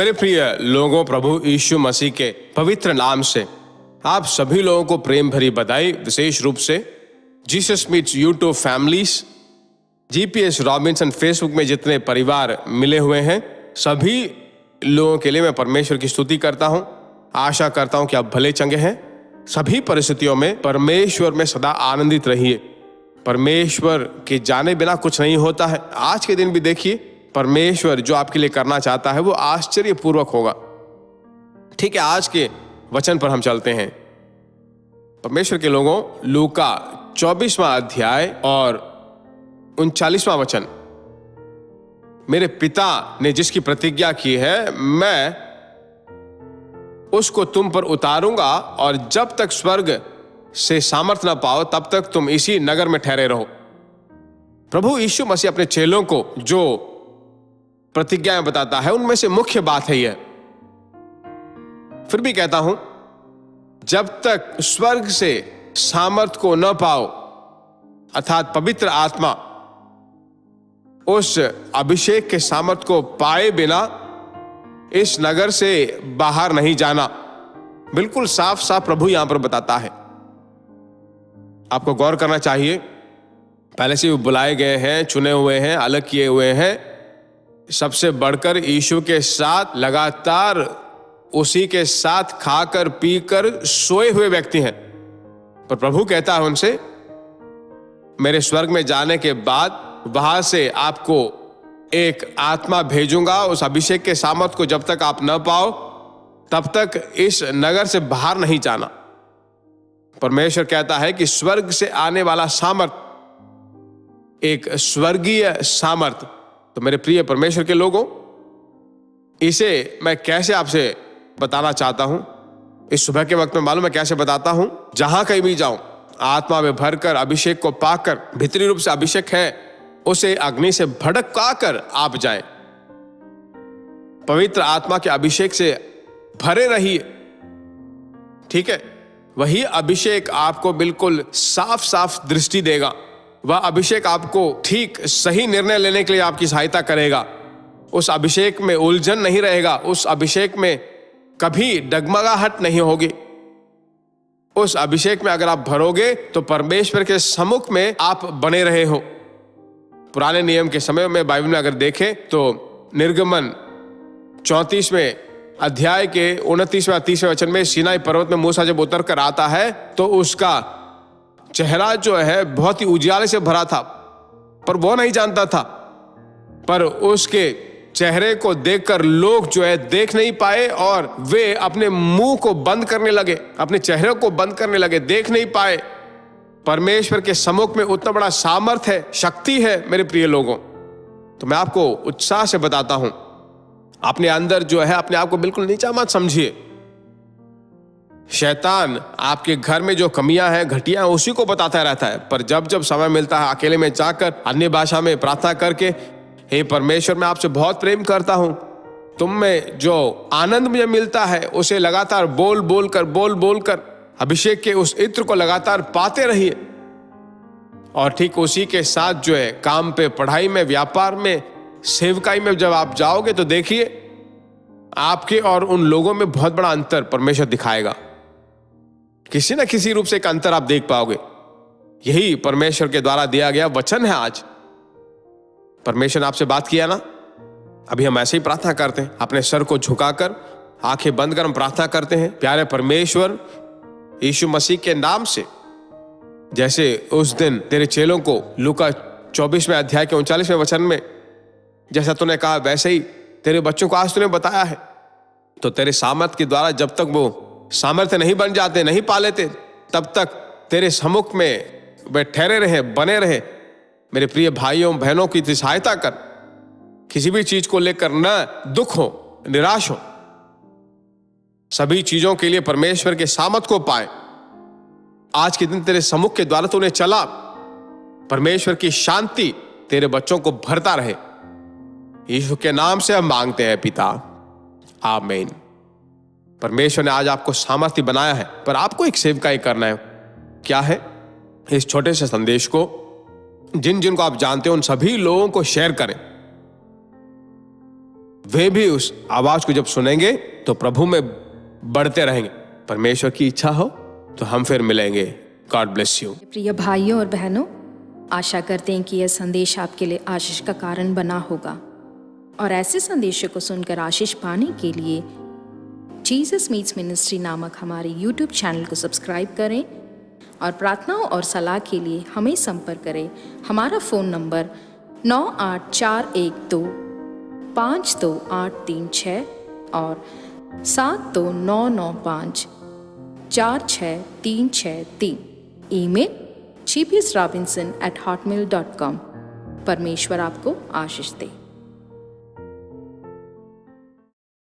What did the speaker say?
मेरे प्रिय लोगों, प्रभु यीशु मसीह के पवित्र नाम से आप सभी लोगों को प्रेम भरी बधाई। विशेष रूप से Jesus meets YouTube families, GPS Robinson Facebook में जितने परिवार मिले हुए हैं, सभी लोगों के लिए मैं परमेश्वर की स्तुति करता हूं। आशा करता हूं कि आप भले चंगे हैं। सभी परिस्थितियों में परमेश्वर में सदा आनंदित रहिए। परमेश्वर के जाने बिना कुछ नहीं होता है। आज के दिन भी देखिए, परमेश्वर जो आपके लिए करना चाहता है वो आश्चर्यपूर्वक होगा। ठीक है, आज के वचन पर हम चलते हैं। परमेश्वर के लोगों, लूका 24वां अध्याय और 39वां वचन। मेरे पिता ने जिसकी प्रतिज्ञा की है, मैं उसको तुम पर उतारूंगा, और जब तक स्वर्ग से सामर्थ न पाओ तब तक तुम इसी नगर में ठहरे रहो। प्रभु यीशु मसीह अपने चेलों को जो प्रतिज्ञाएं बताता है, उनमें से मुख्य बात है यह। फिर भी कहता हूं, जब तक स्वर्ग से सामर्थ को न पाओ, अर्थात पवित्र आत्मा, उस अभिषेक के सामर्थ को पाए बिना इस नगर से बाहर नहीं जाना। बिल्कुल साफ साफ प्रभु यहां पर बताता है। आपको गौर करना चाहिए, पहले से वो बुलाए गए हैं, चुने हुए हैं, अलग किए हुए हैं, सबसे बढ़कर यीशु के साथ लगातार उसी के साथ खाकर पीकर सोए हुए व्यक्ति हैं। पर प्रभु कहता है उनसे, मेरे स्वर्ग में जाने के बाद वहां से आपको एक आत्मा भेजूंगा। उस अभिषेक के सामर्थ को जब तक आप न पाओ तब तक इस नगर से बाहर नहीं जाना। परमेश्वर कहता है कि स्वर्ग से आने वाला सामर्थ एक स्वर्गीय सामर्थ। तो मेरे प्रिय परमेश्वर के लोगों, इसे मैं कैसे आपसे बताना चाहता हूं। इस सुबह के वक्त में मालूम मैं कैसे बताता हूं। जहां कहीं भी जाऊं, आत्मा में भरकर अभिषेक को पाकर, भीतरी रूप से अभिषेक है, उसे अग्नि से भड़काकर आप जाएं। पवित्र आत्मा के अभिषेक से भरे रहिए। ठीक है, वही अभिषेक आपको बिल्कुल साफ साफ दृष्टि देगा। वह अभिषेक आपको ठीक सही निर्णय लेने के लिए आपकी सहायता करेगा। उस अभिषेक में उलझन नहीं रहेगा। उस अभिषेक में कभी डगमगाहट नहीं होगी। उस अभिषेक में अगर आप भरोगे तो परमेश्वर के सम्मुख में आप बने रहे हो। पुराने नियम के समय में बाइबल में अगर देखें तो निर्गमन 34वें अध्याय के 29वें 30वें वचन में, सीनाई पर्वत में मूसा जब उतर कर आता है तो उसका चेहरा जो है बहुत ही उजियाले से भरा था, पर वो नहीं जानता था। पर उसके चेहरे को देखकर लोग जो है देख नहीं पाए, और वे अपने मुंह को बंद करने लगे, अपने चेहरे को बंद करने लगे, देख नहीं पाए। परमेश्वर के सम्मुख में उतना बड़ा सामर्थ है, शक्ति है मेरे प्रिय लोगों। तो मैं आपको उत्साह से बताता हूं, अपने अंदर जो है अपने आप को बिल्कुल नीचा मत समझिए। शैतान आपके घर में जो कमियां हैं, घटियां हैं, उसी को बताता रहता है। पर जब जब समय मिलता है, अकेले में जाकर अन्य भाषा में प्रार्थना करके, हे परमेश्वर, मैं आपसे बहुत प्रेम करता हूं, तुम में जो आनंद मुझे मिलता है उसे लगातार बोल बोल कर अभिषेक के उस इत्र को लगातार पाते रहिए। और ठीक उसी के साथ जो है काम पे, पढ़ाई में, व्यापार में, सेवकाई में जब आप जाओगे तो देखिए आपके और उन लोगों में बहुत बड़ा अंतर परमेश्वर दिखाएगा। किसी न किसी रूप से एक अंतर आप देख पाओगे। यही परमेश्वर के द्वारा दिया गया वचन है। आज परमेश्वर ने आपसे बात किया ना, अभी हम ऐसे ही प्रार्थना करते हैं, अपने सर को झुकाकर, आंखें बंद कर हम प्रार्थना करते हैं। प्यारे परमेश्वर, यीशु मसीह के नाम से, जैसे उस दिन तेरे चेलों को लूका 24वें अध्याय के 39वें वचन में जैसा तूने कहा, वैसे ही तेरे बच्चों को आज तूने बताया है। तो तेरे सामर्थ के द्वारा जब तक वो सामर्थ्य नहीं बन जाते, नहीं पा लेते, तब तक तेरे सम्मुख में वे ठहरे रहे, बने रहे। मेरे प्रिय भाइयों बहनों की सहायता कर, किसी भी चीज को लेकर न दुख हो, निराश हो, सभी चीजों के लिए परमेश्वर के सामर्थ को पाए। आज के दिन तेरे सम्मुख के द्वारा तूने चला, परमेश्वर की शांति तेरे बच्चों को भरता रहे। यीशु के नाम से हम मांगते हैं पिता, आमीन। परमेश्वर ने आज आपको सामर्थ्य बनाया है, पर आपको एक सेवकाई करना है। क्या है? इस छोटे से संदेश को जिन जिनको आप जानते हो उन सभी लोगों को शेयर करें। वे भी उस आवाज को जब सुनेंगे तो प्रभु में बढ़ते रहेंगे। परमेश्वर की इच्छा हो तो हम फिर मिलेंगे। God bless you. प्रिय भाइयों और बहनों, आशा करते हैं कि यह संदेश आपके लिए आशीष का कारण बना होगा, और ऐसे संदेशों को सुनकर आशीष पाने के लिए जीसस मीट्स मिनिस्ट्री नामक हमारे YouTube चैनल को सब्सक्राइब करें, और प्रार्थनाओं और सलाह के लिए हमें संपर्क करें। हमारा फ़ोन नंबर 9841252836 और 7299546363। Email gbsrobinson@hotmail.com। परमेश्वर आपको आशीष दे।